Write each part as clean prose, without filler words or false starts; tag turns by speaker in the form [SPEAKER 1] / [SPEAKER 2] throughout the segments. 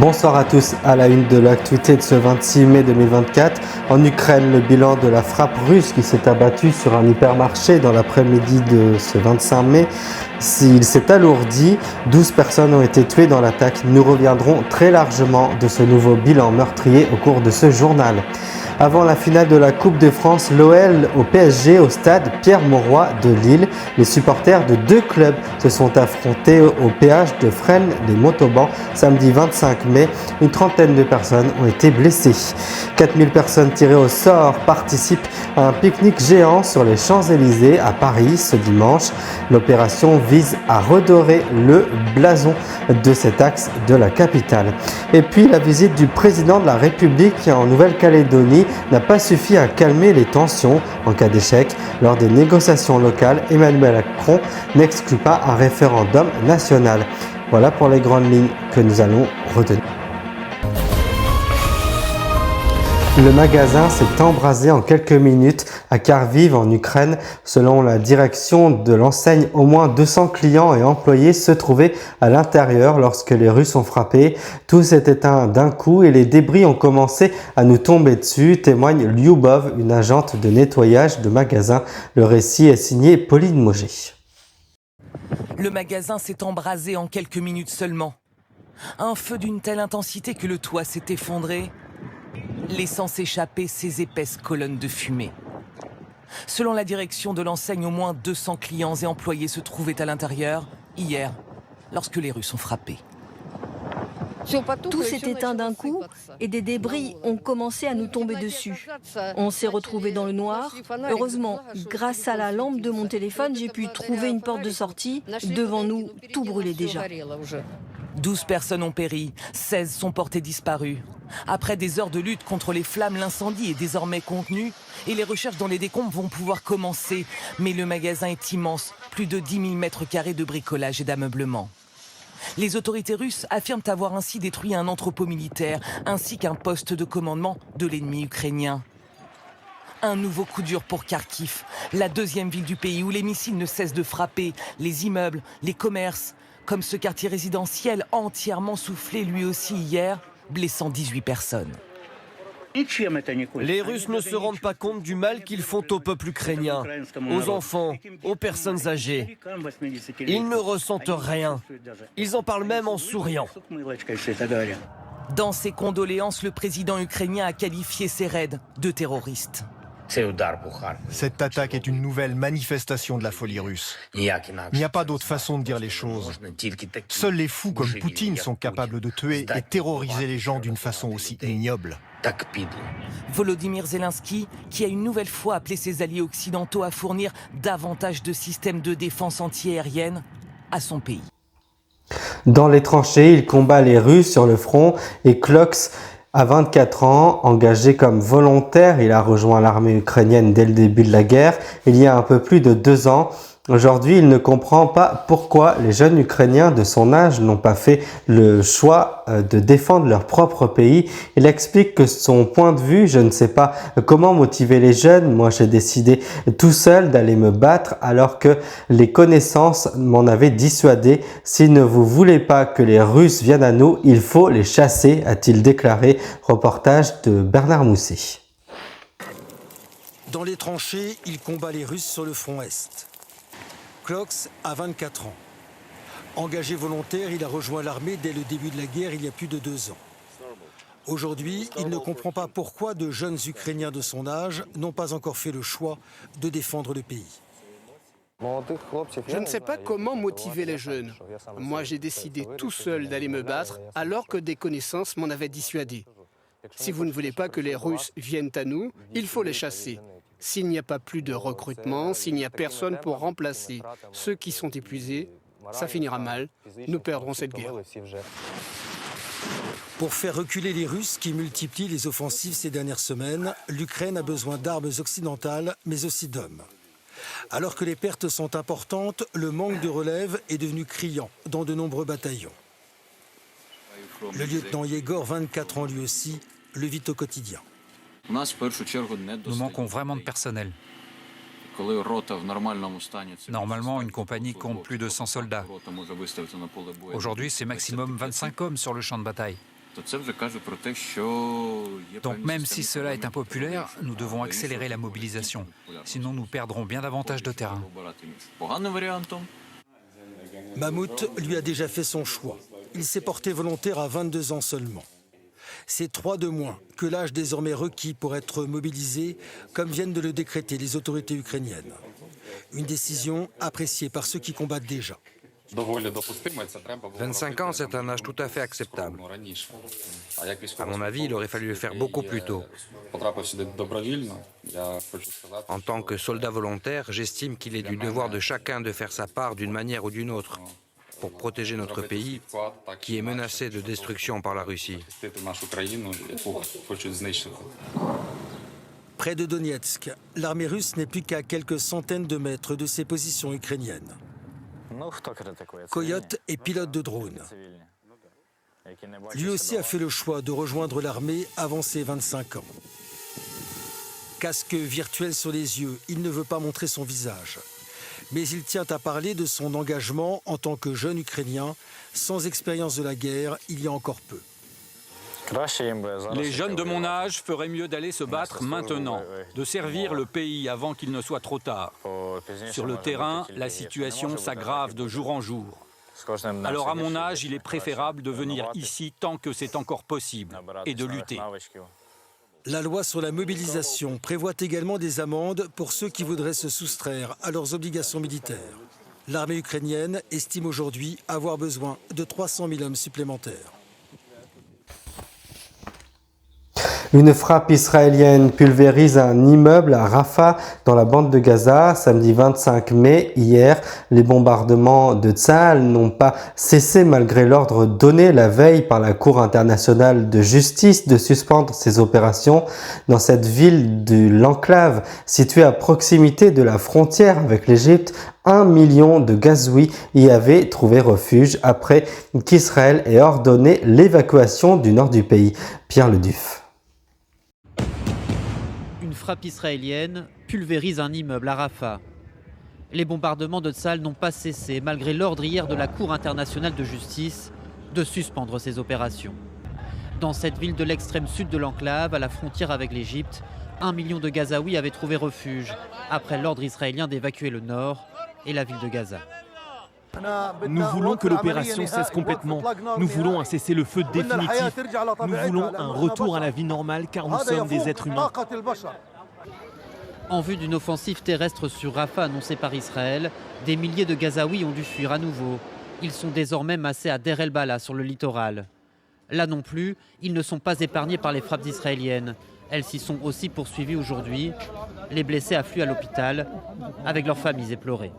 [SPEAKER 1] Bonsoir à tous. À la une de l'actualité de ce 26 mai 2024, en Ukraine, le bilan de la frappe russe qui s'est abattue sur un hypermarché dans l'après-midi de ce 25 mai, il s'est alourdi. 12 personnes ont été tuées dans l'attaque. Nous reviendrons très largement de ce nouveau bilan meurtrier au cours de ce journal. Avant la finale de la Coupe de France, l'OL au PSG au stade Pierre-Mauroy de Lille. Les supporters de deux clubs se sont affrontés au péage de Fresnes-les-Montauban samedi 25 mai. Une trentaine de personnes ont été blessées. 4000 personnes tirées au sort participent à un pique-nique géant sur les Champs-Élysées à Paris ce dimanche. L'opération vise à redorer le blason de cet axe de la capitale. Et puis la visite du président de la République en Nouvelle-Calédonie n'a pas suffi à calmer les tensions. En cas d'échec, lors des négociations locales, Emmanuel Macron n'exclut pas un référendum national. Voilà pour les grandes lignes que nous allons retenir. Le magasin s'est embrasé en quelques minutes à Kharkiv en Ukraine. Selon la direction de l'enseigne, au moins 200 clients et employés se trouvaient à l'intérieur lorsque les Russes ont frappé. Tout s'est éteint d'un coup et les débris ont commencé à nous tomber dessus, témoigne Lyubov, une agente de nettoyage de magasin. Le récit est signé Pauline Mauger.
[SPEAKER 2] Le magasin s'est embrasé en quelques minutes seulement. Un feu d'une telle intensité que le toit s'est effondré, laissant s'échapper ces épaisses colonnes de fumée. Selon la direction de l'enseigne, au moins 200 clients et employés se trouvaient à l'intérieur hier, lorsque les Russes ont frappé.
[SPEAKER 3] Tout s'est éteint d'un coup et des débris ont commencé à nous tomber dessus. On s'est retrouvés dans le noir. Heureusement, grâce à la lampe de mon téléphone, j'ai pu trouver une porte de sortie. Devant nous, tout brûlait déjà.
[SPEAKER 2] 12 personnes ont péri, 16 sont portées disparues. Après des heures de lutte contre les flammes, l'incendie est désormais contenu et les recherches dans les décombres vont pouvoir commencer. Mais le magasin est immense, plus de 10 000 mètres carrés de bricolage et d'ameublement. Les autorités russes affirment avoir ainsi détruit un entrepôt militaire ainsi qu'un poste de commandement de l'ennemi ukrainien. Un nouveau coup dur pour Kharkiv, la deuxième ville du pays où les missiles ne cessent de frapper les immeubles, les commerces, comme ce quartier résidentiel entièrement soufflé lui aussi hier, blessant 18 personnes.
[SPEAKER 4] Les Russes ne se rendent pas compte du mal qu'ils font au peuple ukrainien, aux enfants, aux personnes âgées. Ils ne ressentent rien. Ils en parlent même en souriant.
[SPEAKER 2] Dans ses condoléances, le président ukrainien a qualifié ces raids de terroristes.
[SPEAKER 5] Cette attaque est une nouvelle manifestation de la folie russe. Il n'y a pas d'autre façon de dire les choses. Seuls les fous comme Poutine sont capables de tuer et terroriser les gens d'une façon aussi ignoble.
[SPEAKER 2] Volodymyr Zelensky, qui a une nouvelle fois appelé ses alliés occidentaux à fournir davantage de systèmes de défense antiaérienne à son pays.
[SPEAKER 1] Dans les tranchées, il combat les Russes sur le front et Klox a 24 ans, engagé comme volontaire, il a rejoint l'armée ukrainienne dès le début de la guerre, il y a un peu plus de 2 ans. Aujourd'hui, il ne comprend pas pourquoi les jeunes Ukrainiens de son âge n'ont pas fait le choix de défendre leur propre pays. Il explique que son point de vue, je ne sais pas comment motiver les jeunes. Moi, j'ai décidé tout seul d'aller me battre alors que les connaissances m'en avaient dissuadé. Si ne vous voulez pas que les Russes viennent à nous, il faut les chasser, a-t-il déclaré. Reportage de Bernard Mousset.
[SPEAKER 6] Dans les tranchées, il combat les Russes sur le front Est. Klox a 24 ans. Engagé volontaire, il a rejoint l'armée dès le début de la guerre il y a plus de 2 ans. Aujourd'hui, il ne comprend pas pourquoi de jeunes Ukrainiens de son âge n'ont pas encore fait le choix de défendre le pays.
[SPEAKER 7] Je ne sais pas comment motiver les jeunes. Moi, j'ai décidé tout seul d'aller me battre alors que des connaissances m'en avaient dissuadé. Si vous ne voulez pas que les Russes viennent à nous, il faut les chasser. S'il n'y a pas plus de recrutement, s'il n'y a personne pour remplacer ceux qui sont épuisés, ça finira mal. Nous perdrons cette guerre.
[SPEAKER 6] Pour faire reculer les Russes qui multiplient les offensives ces dernières semaines, l'Ukraine a besoin d'armes occidentales, mais aussi d'hommes. Alors que les pertes sont importantes, le manque de relève est devenu criant dans de nombreux bataillons. Le lieutenant Yegor, 24 ans lui aussi, le vit au quotidien.
[SPEAKER 8] Nous manquons vraiment de personnel. Normalement, une compagnie compte plus de 100 soldats. Aujourd'hui, c'est maximum 25 hommes sur le champ de bataille. Donc même si cela est impopulaire, nous devons accélérer la mobilisation. Sinon nous perdrons bien davantage de terrain.
[SPEAKER 6] Mahmoud lui a déjà fait son choix. Il s'est porté volontaire à 22 ans seulement. C'est 3 de moins que l'âge désormais requis pour être mobilisé, comme viennent de le décréter les autorités ukrainiennes. Une décision appréciée par ceux qui combattent déjà.
[SPEAKER 9] 25 ans, c'est un âge tout à fait acceptable. À mon avis, il aurait fallu le faire beaucoup plus tôt. En tant que soldat volontaire, j'estime qu'il est du devoir de chacun de faire sa part d'une manière ou d'une autre pour protéger notre pays qui est menacé de destruction par la Russie.
[SPEAKER 6] Près de Donetsk, l'armée russe n'est plus qu'à quelques centaines de mètres de ses positions ukrainiennes. Coyote est pilote de drone. Lui aussi a fait le choix de rejoindre l'armée avant ses 25 ans. Casque virtuel sur les yeux, il ne veut pas montrer son visage. Mais il tient à parler de son engagement en tant que jeune Ukrainien, sans expérience de la guerre il y a encore peu.
[SPEAKER 10] Les jeunes de mon âge feraient mieux d'aller se battre maintenant, de servir le pays avant qu'il ne soit trop tard. Sur le terrain, la situation s'aggrave de jour en jour. Alors à mon âge, il est préférable de venir ici tant que c'est encore possible et de lutter.
[SPEAKER 6] La loi sur la mobilisation prévoit également des amendes pour ceux qui voudraient se soustraire à leurs obligations militaires. L'armée ukrainienne estime aujourd'hui avoir besoin de 300 000 hommes supplémentaires.
[SPEAKER 1] Une frappe israélienne pulvérise un immeuble à Rafah dans la bande de Gaza samedi 25 mai. Hier, les bombardements de Tsahal n'ont pas cessé malgré l'ordre donné la veille par la Cour internationale de justice de suspendre ses opérations dans cette ville de l'enclave située à proximité de la frontière avec l'Égypte. 1 million de Gazaouis y avaient trouvé refuge après qu'Israël ait ordonné l'évacuation du nord du pays. Pierre Leduf.
[SPEAKER 11] Une frappe israélienne pulvérise un immeuble à Rafah. Les bombardements de Tsahal n'ont pas cessé malgré l'ordre hier de la Cour internationale de justice de suspendre ses opérations. Dans cette ville de l'extrême sud de l'enclave, à la frontière avec l'Égypte, 1 million de Gazaouis avaient trouvé refuge après l'ordre israélien d'évacuer le nord et la ville de Gaza.
[SPEAKER 12] Nous voulons que l'opération cesse complètement. Nous voulons un cessez-le-feu définitif. Nous voulons un retour à la vie normale car nous sommes des êtres humains.
[SPEAKER 11] En vue d'une offensive terrestre sur Rafah annoncée par Israël, des milliers de Gazaouis ont dû fuir à nouveau. Ils sont désormais massés à Der el-Bala sur le littoral. Là non plus, ils ne sont pas épargnés par les frappes israéliennes. Elles s'y sont aussi poursuivies aujourd'hui. Les blessés affluent à l'hôpital avec leurs familles éplorées.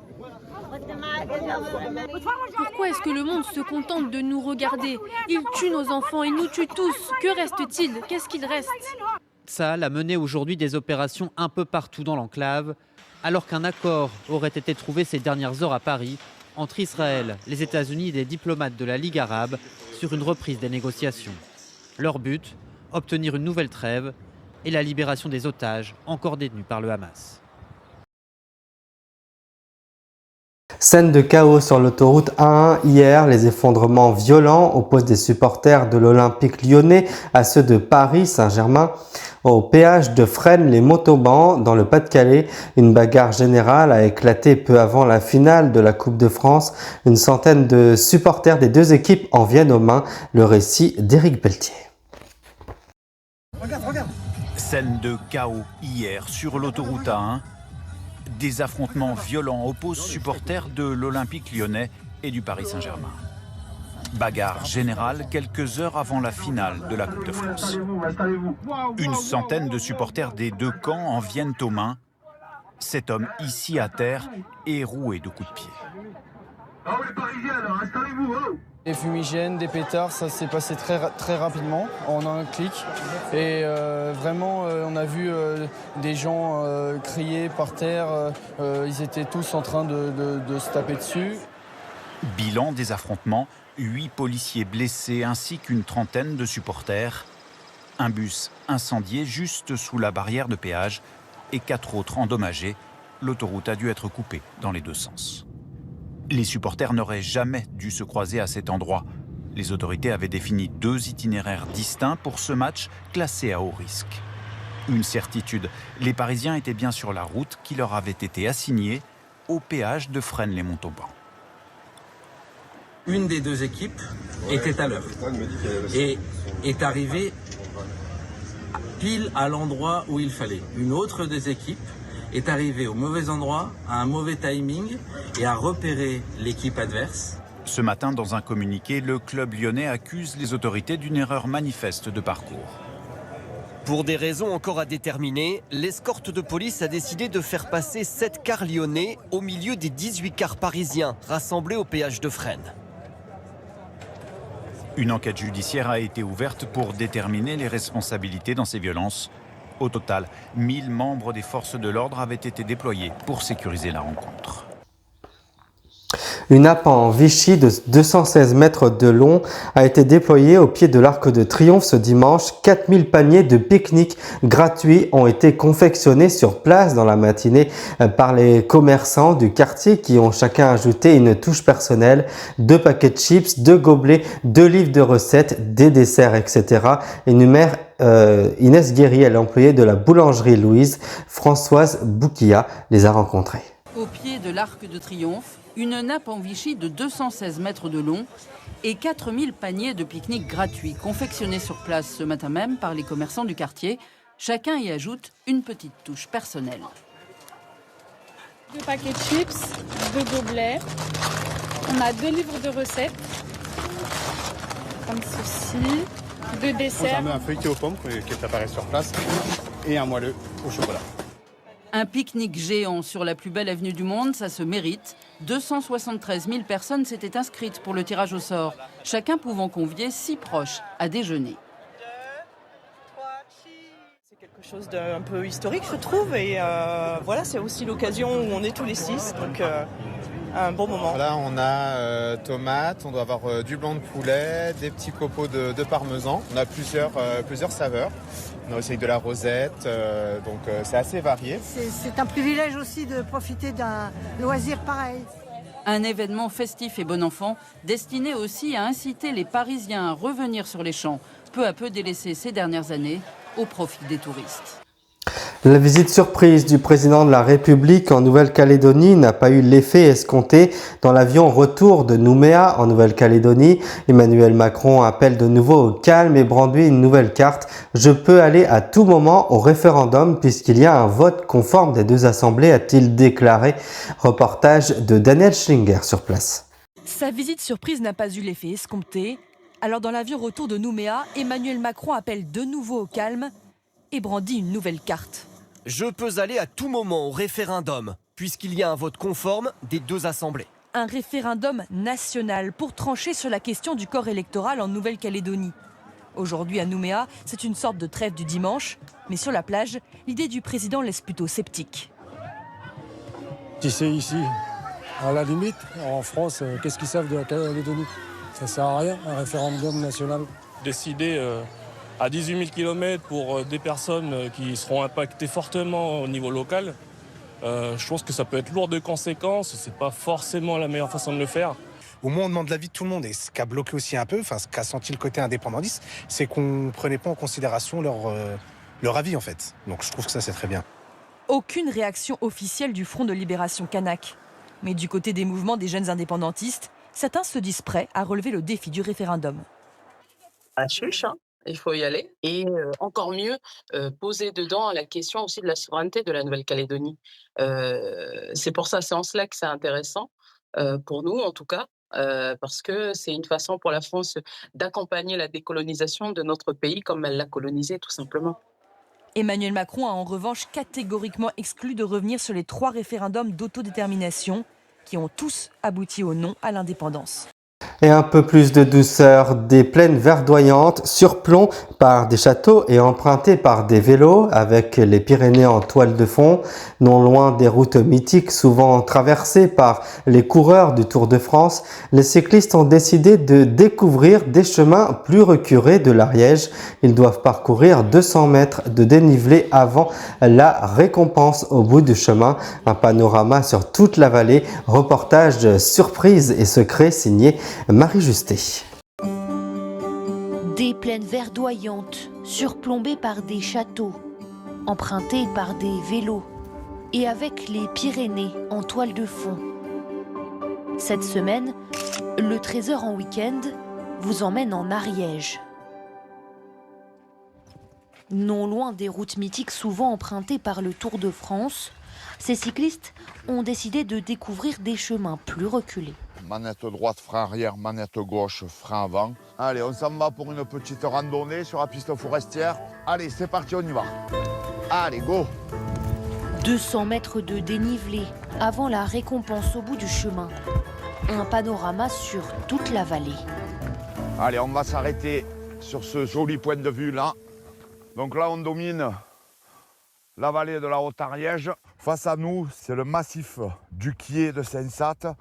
[SPEAKER 13] Pourquoi est-ce que le monde se contente de nous regarder? Ils tuent nos enfants, ils nous tuent tous. Que reste-t-il? Qu'est-ce qu'il reste?
[SPEAKER 11] Tsahal a mené aujourd'hui des opérations un peu partout dans l'enclave, alors qu'un accord aurait été trouvé ces dernières heures à Paris entre Israël, les États-Unis et des diplomates de la Ligue arabe sur une reprise des négociations. Leur but, obtenir une nouvelle trêve et la libération des otages encore détenus par le Hamas.
[SPEAKER 1] Scène de chaos sur l'autoroute A1 hier, les effondrements violents opposent des supporters de l'Olympique lyonnais à ceux de Paris Saint-Germain. Au péage de Fresnes, les Montauban, dans le Pas-de-Calais, une bagarre générale a éclaté peu avant la finale de la Coupe de France. Une centaine de supporters des deux équipes en viennent aux mains. Le récit d'Éric Pelletier.
[SPEAKER 14] Scène de chaos hier sur l'autoroute A1. Des affrontements violents opposent supporters de l'Olympique lyonnais et du Paris Saint-Germain. Bagarre générale quelques heures avant la finale de la Coupe de France. Une centaine de supporters des deux camps en viennent aux mains. Cet homme ici à terre est roué de coups de pied.
[SPEAKER 15] Des fumigènes, des pétards, ça s'est passé très rapidement, en un clic. Et vraiment, on a vu des gens crier par terre. Ils étaient tous en train de se taper dessus.
[SPEAKER 14] Bilan des affrontements, 8 policiers blessés ainsi qu'une trentaine de supporters. Un bus incendié juste sous la barrière de péage et 4 autres endommagés. L'autoroute a dû être coupée dans les deux sens. Les supporters n'auraient jamais dû se croiser à cet endroit. Les autorités avaient défini 2 itinéraires distincts pour ce match classé à haut risque. Une certitude, les Parisiens étaient bien sur la route qui leur avait été assignée au péage de Fresnes-les-Montauban.
[SPEAKER 16] Une des 2 équipes était à l'heure et est arrivée pile à l'endroit où il fallait. Une autre des équipes est arrivée au mauvais endroit, à un mauvais timing et a repéré l'équipe adverse.
[SPEAKER 14] Ce matin, dans un communiqué, le club lyonnais accuse les autorités d'une erreur manifeste de parcours.
[SPEAKER 4] Pour des raisons encore à déterminer, l'escorte de police a décidé de faire passer 7 cars lyonnais au milieu des 18 cars parisiens rassemblés au péage de Fresnes.
[SPEAKER 14] Une enquête judiciaire a été ouverte pour déterminer les responsabilités dans ces violences. Au total, 1000 membres des forces de l'ordre avaient été déployés pour sécuriser la rencontre.
[SPEAKER 1] Une nappe en Vichy de 216 mètres de long a été déployée au pied de l'Arc de Triomphe ce dimanche. 4000 paniers de pique-nique gratuits ont été confectionnés sur place dans la matinée par les commerçants du quartier qui ont chacun ajouté une touche personnelle. 2 paquets de chips, 2 gobelets, 2 livres de recettes, des desserts, etc. Énumère Inès Guéry, l'employée de la boulangerie Louise. Françoise Bouquilla les a rencontrés.
[SPEAKER 17] Au pied de l'Arc de Triomphe, une nappe en Vichy de 216 mètres de long et 4000 paniers de pique-nique gratuits confectionnés sur place ce matin même par les commerçants du quartier. Chacun y ajoute une petite touche personnelle.
[SPEAKER 18] 2 paquets de chips, 2 gobelets, on a 2 livres de recettes, comme ceci, 2 desserts.
[SPEAKER 19] On a un feuilleté aux pommes qui est préparé sur place et un moelleux au chocolat.
[SPEAKER 17] Un pique-nique géant sur la plus belle avenue du monde, ça se mérite. 273 000 personnes s'étaient inscrites pour le tirage au sort, chacun pouvant convier 6 proches à déjeuner.
[SPEAKER 20] C'est quelque chose d'un peu historique, je trouve, et voilà, c'est aussi l'occasion où on est tous les 6, donc un bon moment.
[SPEAKER 19] Là, on a tomates, on doit avoir du blanc de poulet, des petits copeaux de parmesan. On a plusieurs saveurs. On a aussi avec de la rosette, donc c'est assez varié.
[SPEAKER 21] C'est un privilège aussi de profiter d'un loisir pareil.
[SPEAKER 17] Un événement festif et bon enfant, destiné aussi à inciter les Parisiens à revenir sur les champs, peu à peu délaissés ces dernières années, au profit des touristes.
[SPEAKER 1] La visite surprise du président de la République en Nouvelle-Calédonie n'a pas eu l'effet escompté. Dans l'avion retour de Nouméa en Nouvelle-Calédonie, Emmanuel Macron appelle de nouveau au calme et brandit une nouvelle carte. Je peux aller à tout moment au référendum puisqu'il y a un vote conforme des 2 assemblées, a-t-il déclaré. Reportage de Daniel Schlinger sur place.
[SPEAKER 22] Sa visite surprise n'a pas eu l'effet escompté. Alors dans l'avion retour de Nouméa, Emmanuel Macron appelle de nouveau au calme et brandit une nouvelle carte.
[SPEAKER 4] Je peux aller à tout moment au référendum, puisqu'il y a un vote conforme des 2 assemblées.
[SPEAKER 22] Un référendum national pour trancher sur la question du corps électoral en Nouvelle-Calédonie. Aujourd'hui à Nouméa, c'est une sorte de trêve du dimanche, mais sur la plage, l'idée du président laisse plutôt sceptique.
[SPEAKER 23] Si c'est ici, à la limite, en France, qu'est-ce qu'ils savent de la Calédonie? Ça sert à rien, un référendum national.
[SPEAKER 24] Décider à 18 000 km pour des personnes qui seront impactées fortement au niveau local, je pense que ça peut être lourd de conséquences. C'est pas forcément la meilleure façon de le faire.
[SPEAKER 25] Au moins, on demande l'avis de tout le monde. Et ce qui a bloqué aussi un peu, ce qu'a senti le côté indépendantiste, c'est qu'on ne prenait pas en considération leur avis, en fait. Donc je trouve que ça, c'est très bien.
[SPEAKER 22] Aucune réaction officielle du Front de Libération Kanak. Mais du côté des mouvements des jeunes indépendantistes, certains se disent prêts à relever le défi du référendum.
[SPEAKER 26] À chuche, hein. Il faut y aller. Et encore mieux, poser dedans la question aussi de la souveraineté de la Nouvelle-Calédonie. C'est pour ça, c'est en cela que c'est intéressant, pour nous en tout cas, parce que c'est une façon pour la France d'accompagner la décolonisation de notre pays comme elle l'a colonisé tout simplement.
[SPEAKER 22] Emmanuel Macron a en revanche catégoriquement exclu de revenir sur les 3 référendums d'autodétermination qui ont tous abouti au non à l'indépendance.
[SPEAKER 1] Et un peu plus de douceur, des plaines verdoyantes surplomb par des châteaux et empruntées par des vélos avec les Pyrénées en toile de fond, non loin des routes mythiques souvent traversées par les coureurs du Tour de France. Les cyclistes ont décidé de découvrir des chemins plus reculés de l'Ariège. Ils doivent parcourir 200 mètres de dénivelé avant la récompense au bout du chemin. Un panorama sur toute la vallée, reportage surprise et secret signé Marie Justet.
[SPEAKER 2] plaine verdoyante, surplombée par des châteaux, empruntée par des vélos et avec les Pyrénées en toile de fond. Cette semaine, le Trésor en week-end vous emmène en Ariège. Non loin des routes mythiques souvent empruntées par le Tour de France, ces cyclistes ont décidé de découvrir des chemins plus reculés.
[SPEAKER 3] Manette droite, frein arrière, manette gauche, frein avant. Allez, on s'en va pour une petite randonnée sur la piste forestière. Allez, c'est parti, on y va. Allez, go!
[SPEAKER 2] 200 mètres de dénivelé avant la récompense au bout du chemin. Un panorama sur toute la vallée.
[SPEAKER 3] Allez, on va s'arrêter sur ce joli point de vue là. Donc là, on domine la vallée de la Haute-Ariège. Face à nous, c'est le massif du Quié de Sensat,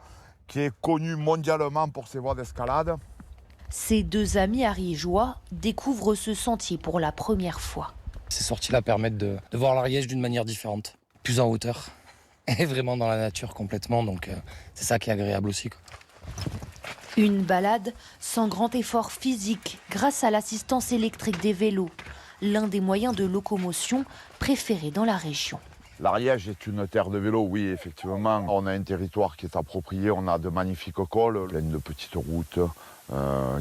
[SPEAKER 3] qui est connu mondialement pour ses voies d'escalade.
[SPEAKER 2] Ces deux amis ariégeois découvrent ce sentier pour la première fois.
[SPEAKER 5] Ces sorties-là permettent de voir l'Ariège d'une manière différente, plus en hauteur et vraiment dans la nature complètement. Donc c'est ça qui est agréable aussi, quoi.
[SPEAKER 2] Une balade sans grand effort physique grâce à l'assistance électrique des vélos, l'un des moyens de locomotion préférés dans la région.
[SPEAKER 3] L'Ariège est une terre de vélo, oui, effectivement. On a un territoire qui est approprié, on a de magnifiques cols, plein de petites routes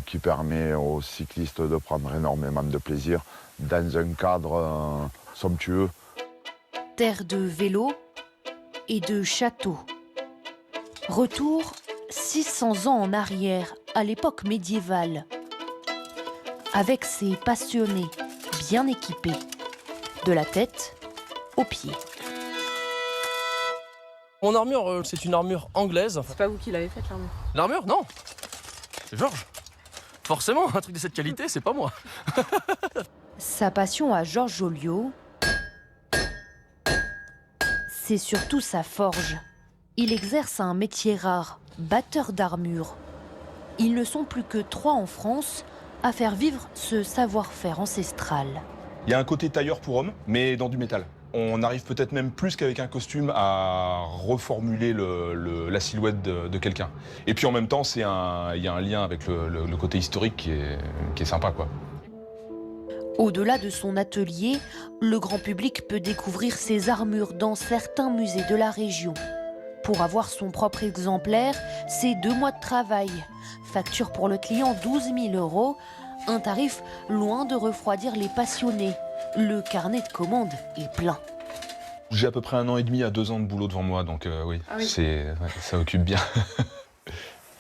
[SPEAKER 3] qui permet aux cyclistes de prendre énormément de plaisir dans un cadre somptueux.
[SPEAKER 2] Terre de vélo et de châteaux. Retour 600 ans en arrière, à l'époque médiévale, avec ses passionnés bien équipés, de la tête aux pieds.
[SPEAKER 7] Mon armure, c'est une armure anglaise.
[SPEAKER 8] C'est pas vous qui l'avez faite, l'armure?
[SPEAKER 7] L'armure, non. C'est Georges. Forcément, un truc de cette qualité, c'est pas moi.
[SPEAKER 2] Sa passion à Georges Joliot, c'est surtout sa forge. Il exerce un métier rare, batteur d'armure. Ils ne sont plus que 3 en France à faire vivre ce savoir-faire ancestral.
[SPEAKER 9] Il y a un côté tailleur pour homme, mais dans du métal. On arrive peut-être même plus qu'avec un costume à reformuler la silhouette de quelqu'un. Et puis en même temps, il y a un lien avec le côté historique qui est sympa, quoi.
[SPEAKER 2] Au-delà de son atelier, le grand public peut découvrir ses armures dans certains musées de la région. Pour avoir son propre exemplaire, c'est 2 mois de travail. Facture pour le client 12 000 €, un tarif loin de refroidir les passionnés. Le carnet de commandes est plein.
[SPEAKER 9] J'ai à peu près 1 an et demi à 2 ans de boulot devant moi, donc oui, ça occupe bien.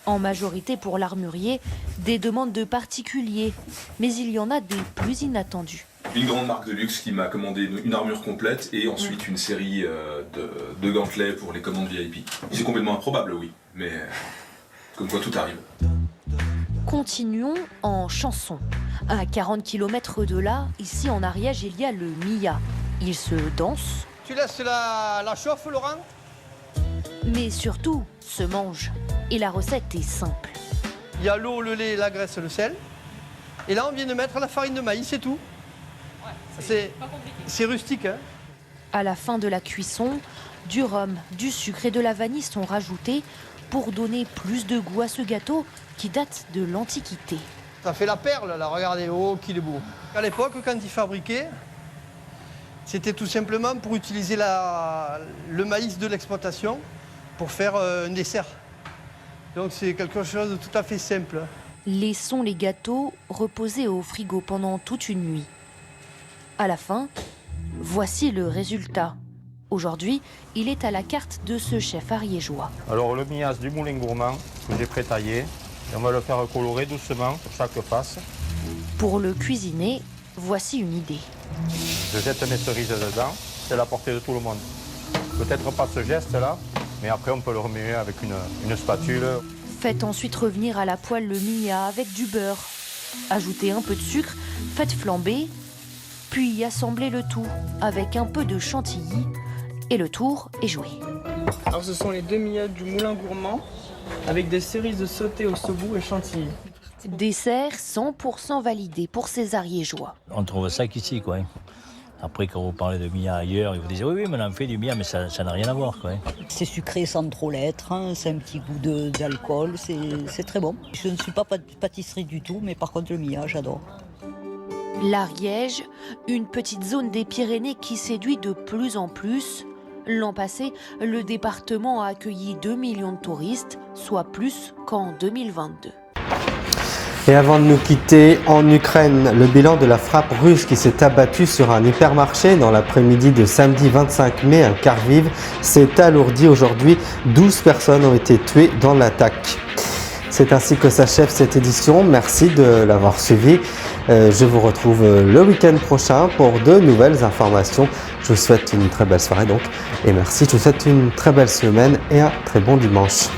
[SPEAKER 2] En majorité pour l'armurier, des demandes de particuliers, mais il y en a des plus inattendues.
[SPEAKER 9] Une grande marque de luxe qui m'a commandé une armure complète et ensuite une série de gantelets pour les commandes VIP. C'est complètement improbable, oui, mais comme quoi tout arrive.
[SPEAKER 2] Continuons en chanson. À 40 km de là, ici en Ariège, il y a le Mia. Il se danse.
[SPEAKER 7] Tu laisses la chauffe, Laurent?
[SPEAKER 2] Mais surtout, se mange. Et la recette est simple.
[SPEAKER 7] Il y a l'eau, le lait, la graisse, le sel. Et là, on vient de mettre la farine de maïs, c'est tout. C'est rustique, hein.
[SPEAKER 2] À la fin de la cuisson, du rhum, du sucre et de la vanille sont rajoutés pour donner plus de goût à ce gâteau qui date de l'Antiquité.
[SPEAKER 7] Ça fait la perle, là, regardez, oh, qu'il est beau. À l'époque, quand ils fabriquaient, c'était tout simplement pour utiliser le maïs de l'exploitation pour faire un dessert. Donc c'est quelque chose de tout à fait simple.
[SPEAKER 2] Laissons les gâteaux reposer au frigo pendant toute une nuit. À la fin, voici le résultat. Aujourd'hui, il est à la carte de ce chef ariégeois.
[SPEAKER 27] Alors le mias du moulin gourmand que j'ai pré-taillé, et on va le faire colorer doucement sur chaque face.
[SPEAKER 2] Pour le cuisiner, voici une idée.
[SPEAKER 27] Je jette mes cerises dedans, c'est à la portée de tout le monde. Peut-être pas ce geste-là, mais après on peut le remuer avec une spatule.
[SPEAKER 2] Faites ensuite revenir à la poêle le Mia avec du beurre. Ajoutez un peu de sucre, faites flamber, puis assemblez le tout avec un peu de chantilly et le tour est joué.
[SPEAKER 8] Alors ce sont les 2 miettes du moulin gourmand avec des cerises sautées au saumon et chantilly.
[SPEAKER 2] Dessert 100% validé pour ces ariégeois.
[SPEAKER 28] On trouve ça qu'ici, quoi. Après, quand vous parlez de Mia ailleurs, ils vous disent oui, mais on en fait du Mia, mais ça n'a rien à voir, quoi.
[SPEAKER 29] C'est sucré sans trop l'être, hein. C'est un petit goût d'alcool, c'est très bon. Je ne suis pas pâtisserie du tout, mais par contre le Mia, j'adore.
[SPEAKER 2] L'Ariège, une petite zone des Pyrénées qui séduit de plus en plus. L'an passé, le département a accueilli 2 millions de touristes, soit plus qu'en 2022.
[SPEAKER 1] Et avant de nous quitter, en Ukraine, le bilan de la frappe russe qui s'est abattue sur un hypermarché dans l'après-midi de samedi 25 mai à Kharkiv s'est alourdi aujourd'hui. 12 personnes ont été tuées dans l'attaque. C'est ainsi que s'achève cette édition. Merci de l'avoir suivi. Je vous retrouve le week-end prochain pour de nouvelles informations. Je vous souhaite une très belle soirée donc. Et merci, je vous souhaite une très belle semaine et un très bon dimanche.